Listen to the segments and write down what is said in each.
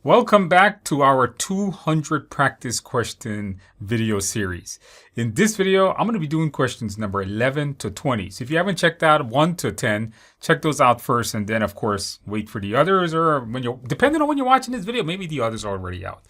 Welcome back to our 200 practice question video series. In this video, I'm going to be doing questions number 11 to 20. So if you haven't checked out 1 to 10, check those out first and then of course wait for the others, or when you're depending on when you're watching this video, maybe the others are already out.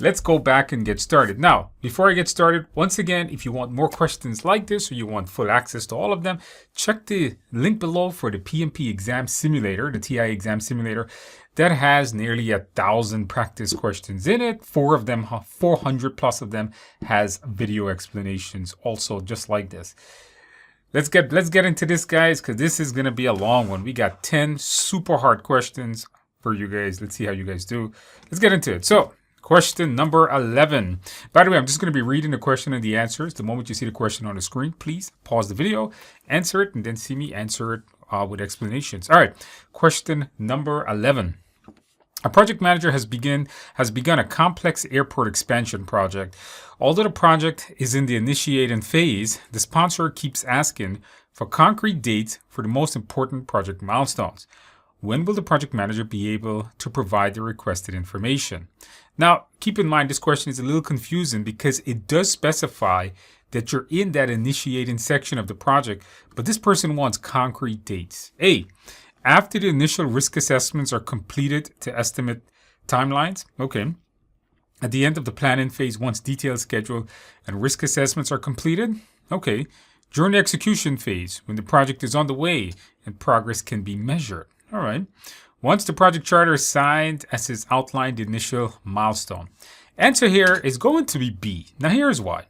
Let's go back and get started. Now, before I get started, once again, if you want more questions like this or you want full access to all of them, check the link below for the PMP exam simulator, the TI exam simulator. That has nearly 1,000 practice questions in it. 400 plus of them has video explanations also, just like this. Let's get into this, guys, because this is going to be a long one. We got 10 super hard questions for you guys. Let's see how you guys do. Let's get into it. So, question number 11. By the way, I'm just going to be reading the question and the answers. The moment you see the question on the screen, please pause the video, answer it, and then see me answer it with explanations. All right, question number 11. A project manager has begun a complex airport expansion project. Although the project is in the initiating phase, the sponsor keeps asking for concrete dates for the most important project milestones. When will the project manager be able to provide the requested information? Now, keep in mind, this question is a little confusing because it does specify that you're in that initiating section of the project, but this person wants concrete dates. A, after the initial risk assessments are completed to estimate timelines. Okay. At the end of the planning phase, once detailed schedule and risk assessments are completed. Okay. During the execution phase, when the project is on the way and progress can be measured. All right. Once the project charter is signed as is outlined the initial milestone. Answer here is going to be B. Now here's why.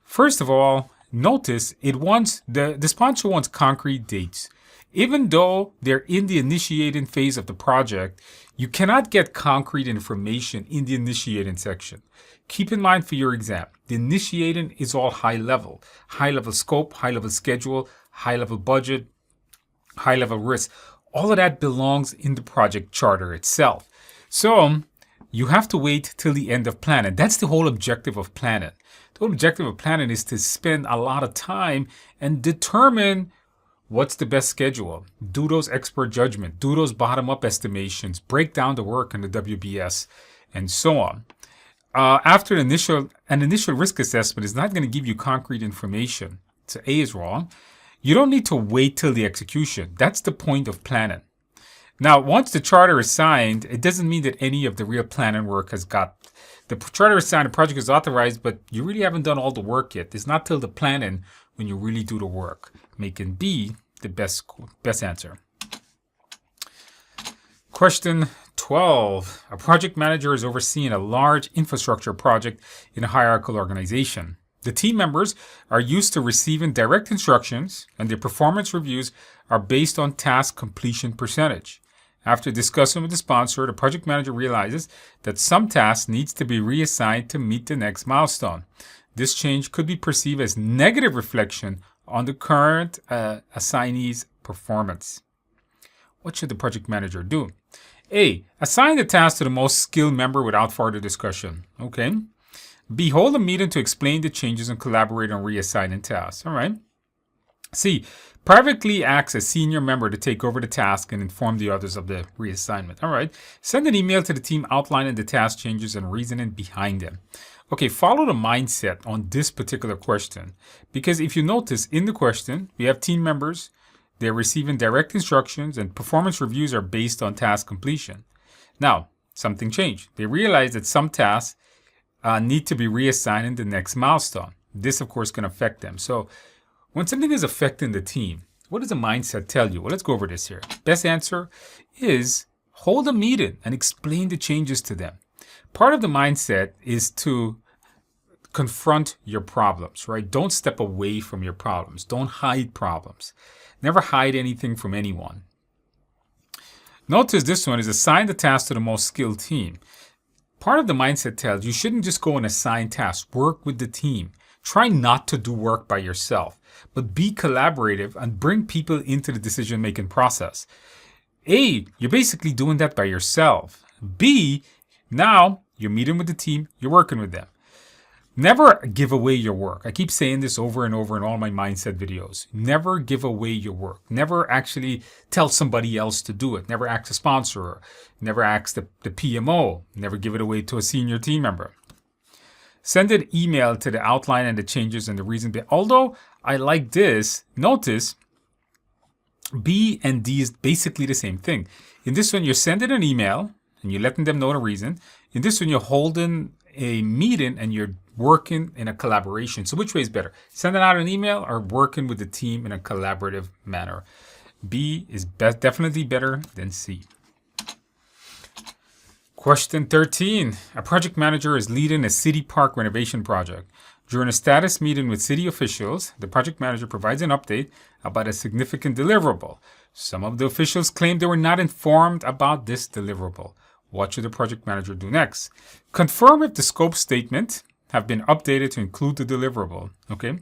First of all, notice it wants the sponsor wants concrete dates. Even though they're in the initiating phase of the project, you cannot get concrete information in the initiating section. Keep in mind for your exam, the initiating is all high level scope, high level schedule, high level budget, high level risk. All of that belongs in the project charter itself. So you have to wait till the end of planning. That's the whole objective of planning. The whole objective of planning is to spend a lot of time and determine what's the best schedule? Do those expert judgment, do those bottom-up estimations, break down the work in the WBS, and so on. After an initial risk assessment is not going to give you concrete information. So A is wrong. You don't need to wait till the execution. That's the point of planning. Now, once the charter is signed, it doesn't mean that any of the real planning work has got. The charter is signed, the project is authorized, but you really haven't done all the work yet. It's not till the planning when you really do the work, making B the best answer. Question 12. A project manager is overseeing a large infrastructure project in a hierarchical organization. The team members are used to receiving direct instructions, and their performance reviews are based on task completion percentage. After discussing with the sponsor, the project manager realizes that some tasks needs to be reassigned to meet the next milestone. This change could be perceived as negative reflection on the current assignee's performance. What should the project manager do? A, assign the task to the most skilled member without further discussion. Okay. B, hold a meeting to explain the changes and collaborate on reassigning tasks. All right. C, privately ask a senior member to take over the task and inform the others of the reassignment. All right. Send an email to the team outlining the task changes and reasoning behind them. Okay, follow the mindset on this particular question, because if you notice in the question, we have team members, they're receiving direct instructions and performance reviews are based on task completion. Now, something changed. They realize that some tasks need to be reassigned in the next milestone. This, of course, can affect them. So when something is affecting the team, what does the mindset tell you? Well, let's go over this here. Best answer is hold a meeting and explain the changes to them. Part of the mindset is to confront your problems, right? Don't step away from your problems. Don't hide problems. Never hide anything from anyone. Notice this one is assign the task to the most skilled team. Part of the mindset tells you shouldn't just go and assign tasks. Work with the team. Try not to do work by yourself, but be collaborative and bring people into the decision-making process. A, you're basically doing that by yourself. B, now you're meeting with the team, you're working with them. Never give away your work. I keep saying this over and over in all my mindset videos. Never give away your work. Never actually tell somebody else to do it. Never ask a sponsor. Never ask the PMO. Never give it away to a senior team member. Send an email to the outline and the changes and the reason. Although I like this, notice B and D is basically the same thing. In this one, you're sending an email and you're letting them know the reason. In this one, you're holding a meeting and you're working in a collaboration. So which way is better? Sending out an email or working with the team in a collaborative manner? B is definitely better than C. Question 13. A project manager is leading a city park renovation project. During a status meeting with city officials, the project manager provides an update about a significant deliverable. Some of the officials claim they were not informed about this deliverable. What should the project manager do next? Confirm if the scope statement have been updated to include the deliverable. Okay.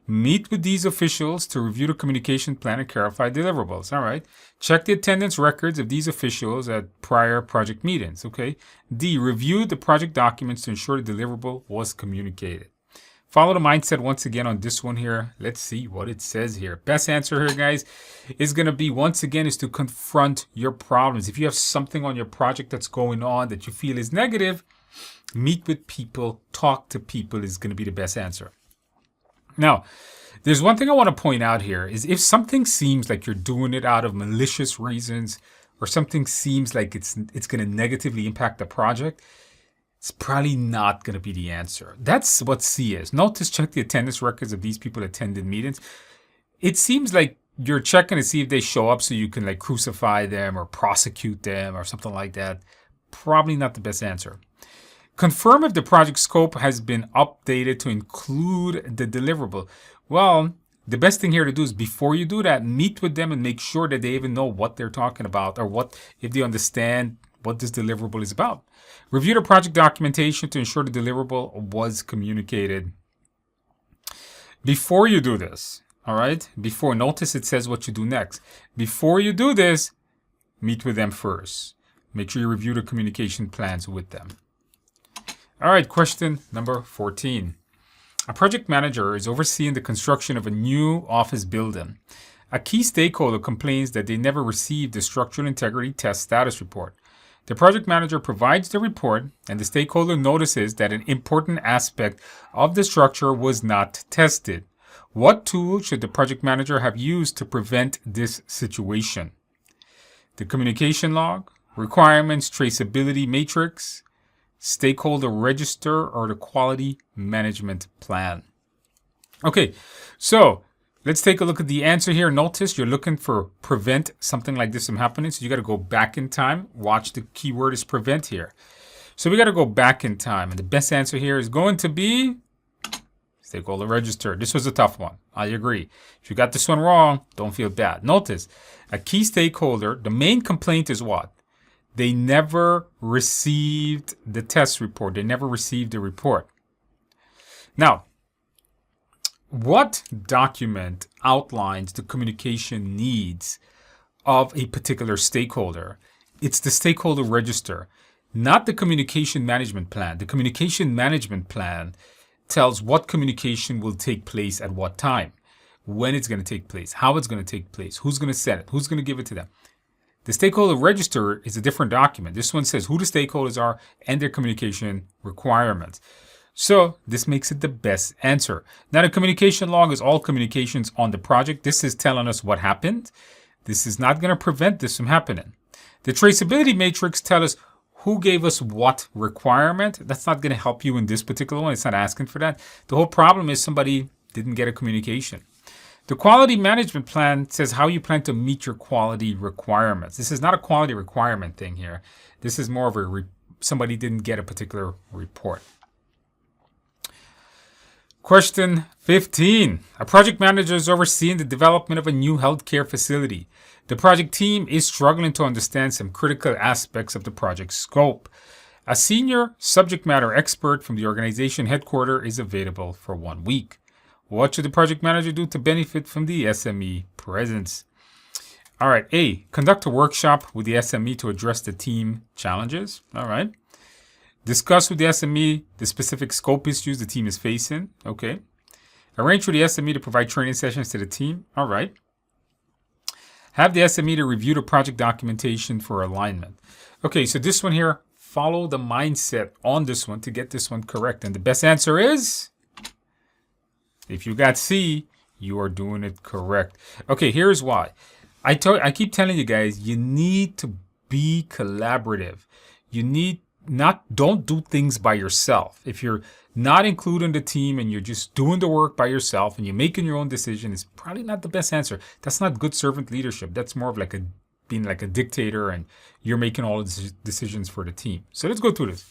Meet with these officials to review the communication plan and clarify deliverables. All right. Check the attendance records of these officials at prior project meetings. Okay. D. Review the project documents to ensure the deliverable was communicated. Follow the mindset once again on this one here. Let's see what it says here. Best answer here, guys, is going to be, once again, is to confront your problems. If you have something on your project that's going on that you feel is negative, meet with people, talk to people is going to be the best answer. Now, there's one thing I want to point out here is if something seems like you're doing it out of malicious reasons or something seems like it's going to negatively impact the project, it's probably not going to be the answer. That's what C is. Notice, check the attendance records of these people attended meetings. It seems like you're checking to see if they show up so you can like crucify them or prosecute them or something like that. Probably not the best answer. Confirm if the project scope has been updated to include the deliverable. Well, the best thing here to do is before you do that, meet with them and make sure that they even know what they're talking about or what, if they understand what this deliverable is about. Review the project documentation to ensure the deliverable was communicated. Before you do this, all right? Before, notice it says what you do next. Before you do this, meet with them first. Make sure you review the communication plans with them. All right, question number 14. A project manager is overseeing the construction of a new office building. A key stakeholder complains that they never received the structural integrity test status report. The project manager provides the report, and the stakeholder notices that an important aspect of the structure was not tested. What tool should the project manager have used to prevent this situation? The communication log, requirements traceability matrix, stakeholder register, or the quality management plan. Okay, so let's take a look at the answer here. Notice you're looking for prevent something like this from happening. So you got to go back in time. Watch, the keyword is prevent here. So we got to go back in time. And the best answer here is going to be stakeholder register. This was a tough one. I agree. If you got this one wrong, don't feel bad. Notice a key stakeholder, the main complaint is what? They never received the test report. They never received the report. Now, what document outlines the communication needs of a particular stakeholder? It's the stakeholder register, not the communication management plan. The communication management plan tells what communication will take place at what time, when it's going to take place, how it's going to take place, who's going to set it, who's going to give it to them. The stakeholder register is a different document. This one says who the stakeholders are and their communication requirements. So this makes it the best answer. Now the communication log is all communications on the project. This is telling us what happened. This is not going to prevent this from happening. The traceability matrix tells us who gave us what requirement. That's not going to help you in this particular one. It's not asking for that. The whole problem is somebody didn't get a communication. The quality management plan says how you plan to meet your quality requirements. This is not a quality requirement thing here. This is more of a somebody didn't get a particular report. Question 15. A project manager is overseeing the development of a new healthcare facility. The project team is struggling to understand some critical aspects of the project scope. A senior subject matter expert from the organization headquarters is available for 1 week. What should the project manager do to benefit from the SME presence? All right, A, conduct a workshop with the SME to address the team challenges. All right. Discuss with the SME the specific scope issues the team is facing. Okay. Arrange for the SME to provide training sessions to the team. All right. Have the SME to review the project documentation for alignment. Okay, so this one here, follow the mindset on this one to get this one correct. And the best answer is, if you got C, you are doing it correct. Okay, here's why. I keep telling you guys, you need to be collaborative. You need don't do things by yourself. If you're not including the team and you're just doing the work by yourself and you're making your own decision, it's probably not the best answer. That's not good servant leadership. That's more of like being like a dictator and you're making all the decisions for the team. So let's go through this.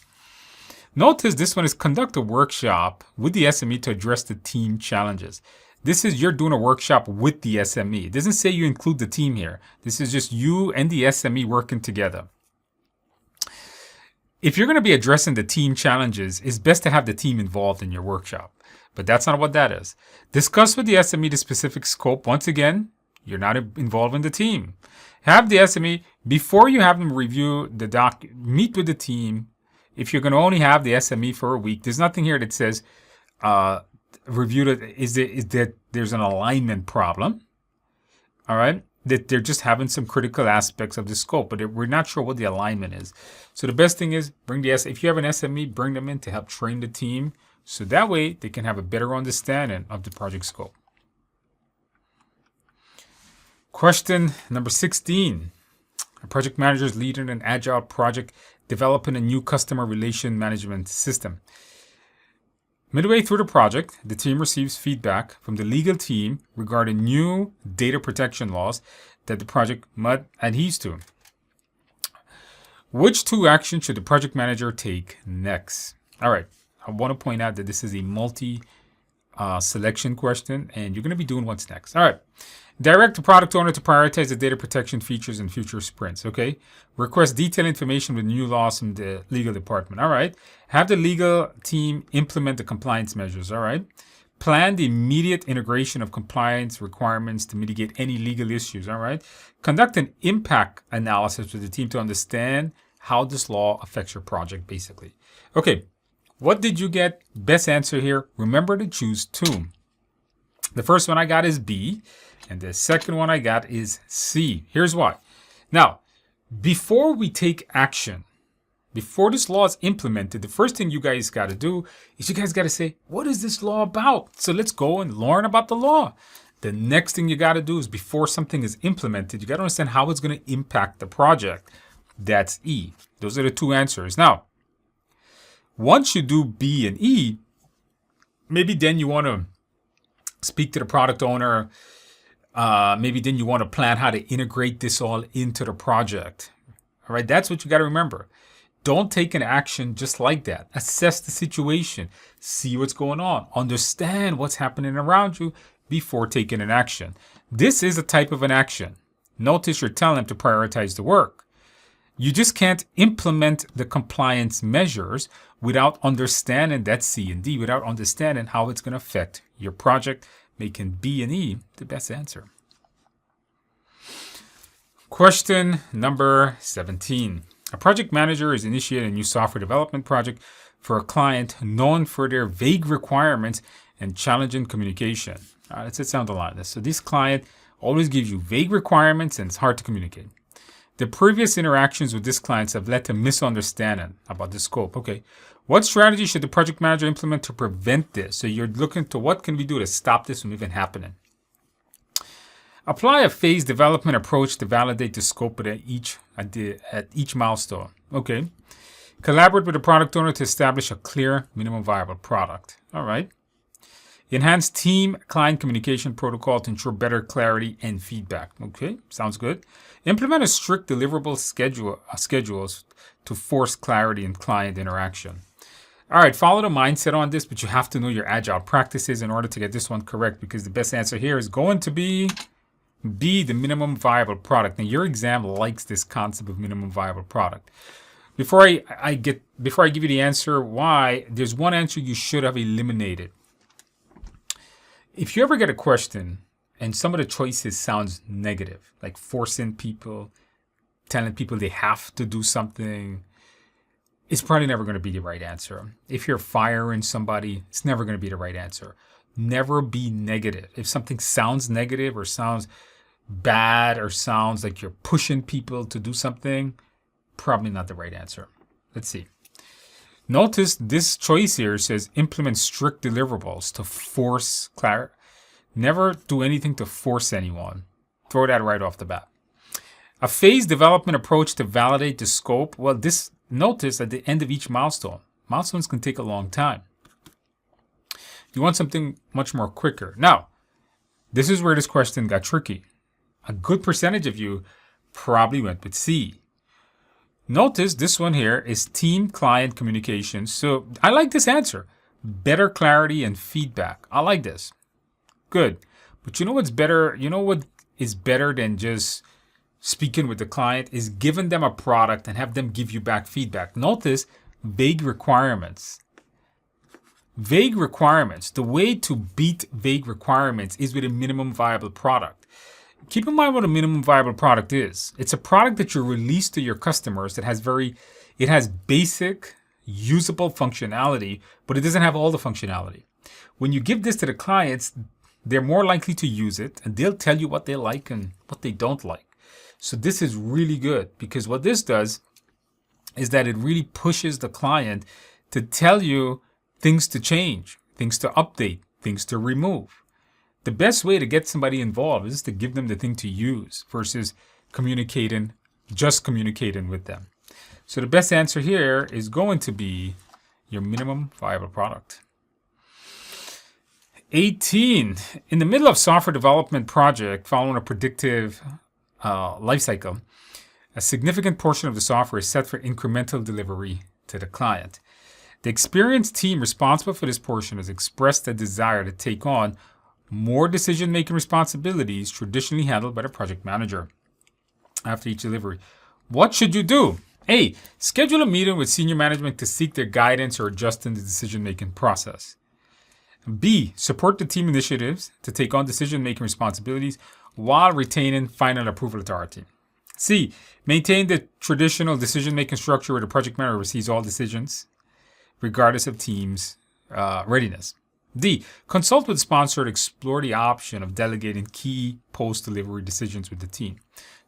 Notice this one is conduct a workshop with the SME to address the team challenges. This is you're doing a workshop with the SME. It doesn't say you include the team here. This is just you and the SME working together. If you're going to be addressing the team challenges, it's best to have the team involved in your workshop. But that's not what that is. Discuss with the SME the specific scope. Once again, you're not involving the team. Have the SME, before you have them review the meet with the team. If you're going to only have the SME for a week, there's nothing here that says review that there's an alignment problem. All right. That they're just having some critical aspects of the scope, but we're not sure what the alignment is. So the best thing is if you have an SME, bring them in to help train the team. So that way they can have a better understanding of the project scope. Question number 16. A project manager is leading an agile project, developing a new customer relation management system. Midway through the project, the team receives feedback from the legal team regarding new data protection laws that the project must adhere to. Which two actions should the project manager take next? All right, I want to point out that this is a multi-selection question, and you're going to be doing what's next. All right. Direct the product owner to prioritize the data protection features in future sprints, okay? Request detailed information with new laws from the legal department, all right? Have the legal team implement the compliance measures, all right? Plan the immediate integration of compliance requirements to mitigate any legal issues, all right? Conduct an impact analysis with the team to understand how this law affects your project, basically. Okay, what did you get? Best answer here, remember to choose two. The first one I got is B. And the second one I got is C. Here's why. Now, before we take action, before this law is implemented, the first thing you guys got to do is you guys got to say, what is this law about? So let's go and learn about the law. The next thing you got to do is before something is implemented, you got to understand how it's going to impact the project. That's E. Those are the two answers. Now, once you do B and E, maybe then you want to speak to the product owner. Maybe then you want to plan how to integrate this all into the project. All right, that's what you got to remember. Don't take an action just like that. Assess the situation. See what's going on. Understand what's happening around you before taking an action. This is a type of an action. Notice you're telling them to prioritize the work. You just can't implement the compliance measures without understanding that C and D, without understanding how it's going to affect your project, making B and E the best answer. Question number 17. A project manager is initiating a new software development project for a client known for their vague requirements and challenging communication. Let's sit down the line. So this client always gives you vague requirements and it's hard to communicate. The previous interactions with this client have led to misunderstanding about the scope. Okay, what strategy should the project manager implement to prevent this? So you're looking to what can we do to stop this from even happening? Apply a phased development approach to validate the scope at each milestone. Okay. Collaborate with the product owner to establish a clear minimum viable product. All right. Enhance team client communication protocol to ensure better clarity and feedback. Okay, sounds good. Implement a strict deliverable schedules to force clarity in client interaction. All right, follow the mindset on this, but you have to know your agile practices in order to get this one correct, because the best answer here is going to be B, the minimum viable product. Now, your exam likes this concept of minimum viable product. Before I give you the answer why, there's one answer you should have eliminated. If you ever get a question and some of the choices sounds negative, like forcing people, telling people they have to do something, it's probably never going to be the right answer. If you're firing somebody, it's never going to be the right answer. Never be negative. If something sounds negative or sounds bad or sounds like you're pushing people to do something, probably not the right answer. Let's see. Notice this choice here says implement strict deliverables to force clarity. Never do anything to force anyone. Throw that right off the bat. A phased development approach to validate the scope. Well, this notice at the end of each milestone. Milestones can take a long time. You want something much more quicker. Now, this is where this question got tricky. A good percentage of you probably went with C. Notice this one here is team-client communication. So I like this answer. Better clarity and feedback. I like this. Good. But you know what's better? You know what is better than just speaking with the client is giving them a product and have them give you back feedback. Notice vague requirements. Vague requirements. The way to beat vague requirements is with a minimum viable product. Keep in mind what a minimum viable product is. It's a product that you release to your customers that has basic, usable functionality, but it doesn't have all the functionality. When you give this to the clients, they're more likely to use it, and they'll tell you what they like and what they don't like. So this is really good because what this does is that it really pushes the client to tell you things to change, things to update, things to remove. The best way to get somebody involved is to give them the thing to use versus just communicating with them. So the best answer here is going to be your minimum viable product. 18. In the middle of software development project following a predictive life cycle, a significant portion of the software is set for incremental delivery to the client. The experienced team responsible for this portion has expressed a desire to take on more decision-making responsibilities traditionally handled by the project manager after each delivery. What should you do? A. Schedule a meeting with senior management to seek their guidance or adjust in the decision-making process. B. Support the team initiatives to take on decision-making responsibilities while retaining final approval authority. C. Maintain the traditional decision-making structure where the project manager receives all decisions, regardless of team's readiness. D. Consult with the sponsor to explore the option of delegating key post-delivery decisions with the team.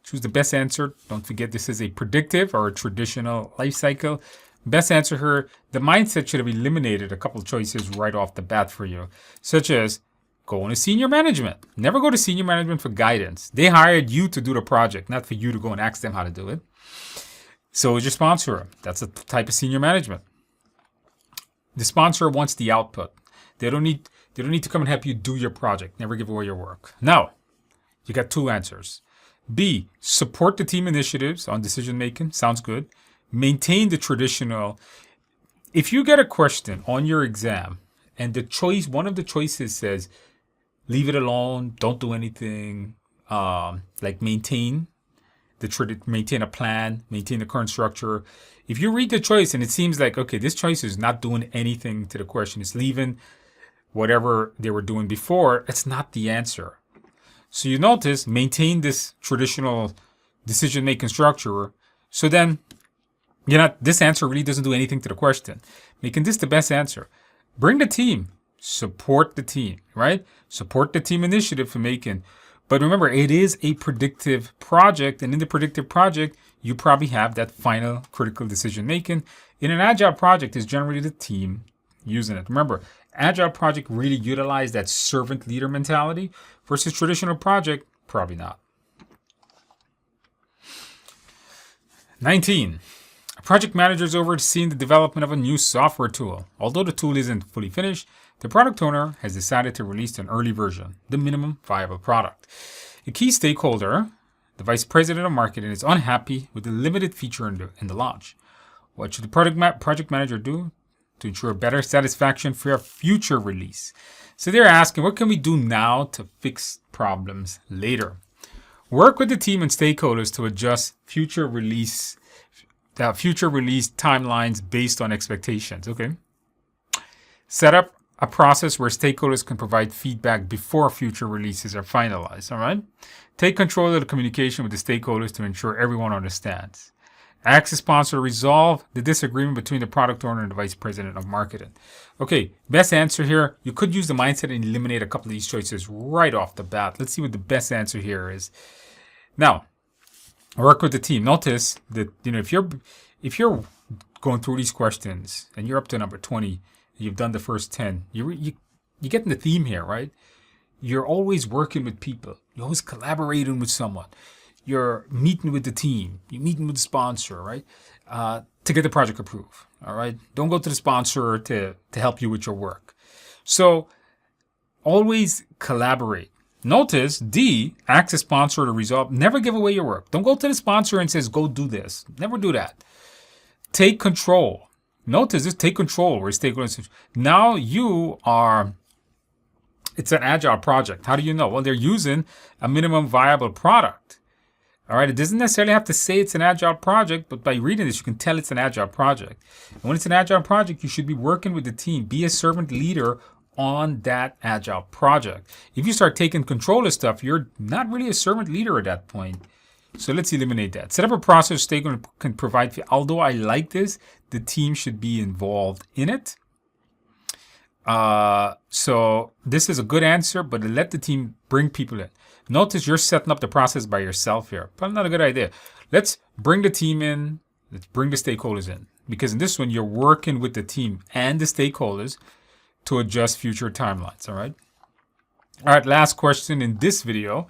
Choose the best answer. Don't forget this is a predictive or a traditional life cycle. Best answer here, the mindset should have eliminated a couple of choices right off the bat for you, such as going to senior management. Never go to senior management for guidance. They hired you to do the project, not for you to go and ask them how to do it. So is your sponsor. That's a type of senior management. The sponsor wants the output. They don't need to come and help you do your project. Never give away your work. Now, you got two answers. B, support the team initiatives on decision making. Sounds good. Maintain the traditional. If you get a question on your exam and one of the choices says, leave it alone, don't do anything, like maintain a plan, maintain the current structure. If you read the choice and it seems like, okay, this choice is not doing anything to the question, it's leaving whatever they were doing before, it's not the answer. So you notice, maintain this traditional decision-making structure. So then, this answer really doesn't do anything to the question. Making this the best answer. Bring the team. Support the team, right? Support the team initiative for making. But remember, it is a predictive project. And in the predictive project, you probably have that final critical decision making. In an agile project, it's generally the team using it. Remember, agile project really utilize that servant leader mentality versus traditional project, probably not. 19. A project manager is overseeing the development of a new software tool. Although the tool isn't fully finished, the product owner has decided to release an early version, the minimum viable product. A key stakeholder, the vice president of marketing, is unhappy with the limited feature in the launch. What should the project manager do to ensure better satisfaction for a future release? So they're asking, what can we do now to fix problems later? Work with the team and stakeholders to adjust future release timelines based on expectations. Okay. Set up a process where stakeholders can provide feedback before future releases are finalized. All right. Take control of the communication with the stakeholders to ensure everyone understands. Ask the sponsor to resolve the disagreement between the product owner and the vice president of marketing. Okay, best answer here. You could use the mindset and eliminate a couple of these choices right off the bat. Let's see what the best answer here is. Now, work with the team. Notice that if you're going through these questions and you're up to number 20, you've done the first 10. You get in the theme here, right? You're always working with people. You're always collaborating with someone. You're meeting with the team. You're meeting with the sponsor, right? To get the project approved, all right? Don't go to the sponsor to help you with your work. So always collaborate. Notice D, ask the sponsor to resolve. Never give away your work. Don't go to the sponsor and says, go do this. Never do that. Take control. Notice this, take control where stakeholders. Now it's an agile project. How do you know? Well, they're using a minimum viable product. All right, it doesn't necessarily have to say it's an agile project, but by reading this, you can tell it's an agile project. And when it's an agile project, you should be working with the team. Be a servant leader on that agile project. If you start taking control of stuff, you're not really a servant leader at that point. So let's eliminate that. Set up a process stakeholder can provide. Although I like this, the team should be involved in it. So this is a good answer, but let the team bring people in. Notice you're setting up the process by yourself here. Probably not a good idea. Let's bring the team in. Let's bring the stakeholders in. Because in this one, you're working with the team and the stakeholders to adjust future timelines, all right? All right, last question in this video.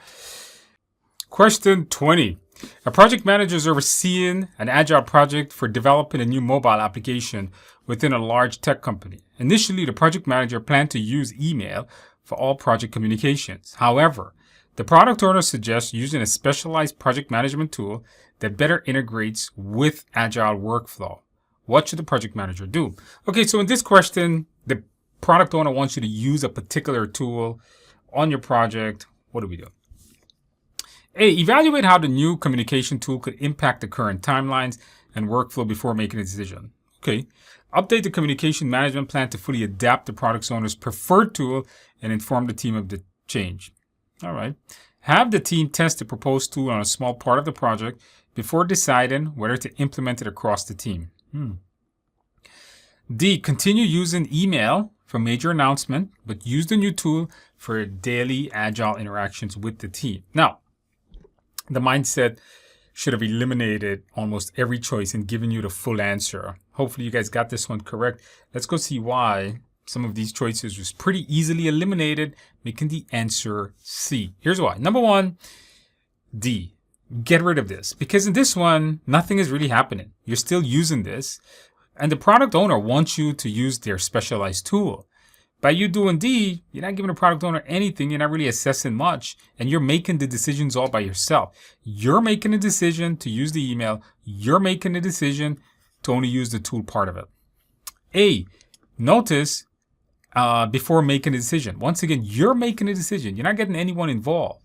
Question 20. A project manager is overseeing an agile project for developing a new mobile application within a large tech company. Initially, the project manager planned to use email for all project communications. However, the product owner suggests using a specialized project management tool that better integrates with agile workflow. What should the project manager do? Okay, so in this question, the product owner wants you to use a particular tool on your project. What do we do? A, evaluate how the new communication tool could impact the current timelines and workflow before making a decision. Okay. Update the communication management plan to fully adapt the product owner's preferred tool and inform the team of the change. All right. Have the team test the proposed tool on a small part of the project before deciding whether to implement it across the team. D, continue using email for major announcement, but use the new tool for daily agile interactions with the team. Now, the mindset should have eliminated almost every choice and given you the full answer. Hopefully you guys got this one correct. Let's go see why some of these choices was pretty easily eliminated, making the answer C. Here's why. Number one, D, get rid of this. Because in this one, nothing is really happening. You're still using this. And the product owner wants you to use their specialized tool. By you doing D, you're not giving the product owner anything. You're not really assessing much. And you're making the decisions all by yourself. You're making a decision to use the email. You're making a decision to only use the tool part of it. A, notice before making a decision. Once again, you're making a decision. You're not getting anyone involved.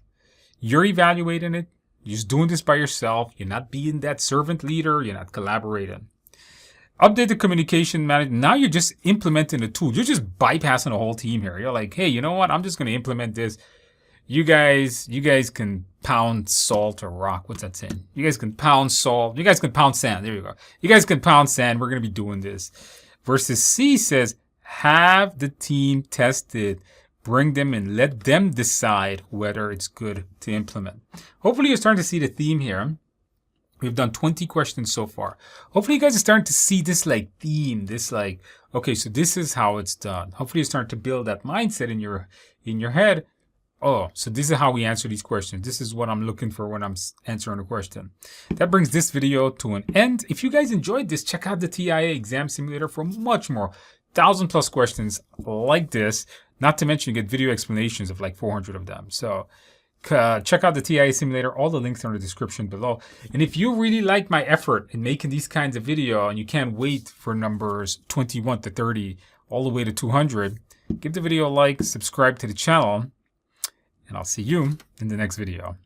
You're evaluating it. You're just doing this by yourself. You're not being that servant leader. You're not collaborating. Update the communication management. Now you're just implementing the tool. You're just bypassing the whole team here. You're like, hey, you know what? I'm just going to implement this. You guys can pound salt or rock. What's that saying? You guys can pound salt. You guys can pound sand. There you go. You guys can pound sand. We're going to be doing this. Versus C says, have the team test it. Bring them in. Let them decide whether it's good to implement. Hopefully you're starting to see the theme here. We've done 20 questions so far. Hopefully you guys are starting to see this like theme, this like, okay, so this is how it's done. Hopefully you're starting to build that mindset in your head. Oh, so this is how we answer these questions. This is what I'm looking for when I'm answering a question. That brings this video to an end. If you guys enjoyed this, check out the TIA exam simulator for much more. 1,000+ questions like this. Not to mention you get video explanations of like 400 of them. So check out the TIA simulator. All the links are in the description below. And if you really like my effort in making these kinds of video and you can't wait for numbers 21 to 30 all the way to 200, give the video a like, subscribe to the channel, and I'll see you in the next video.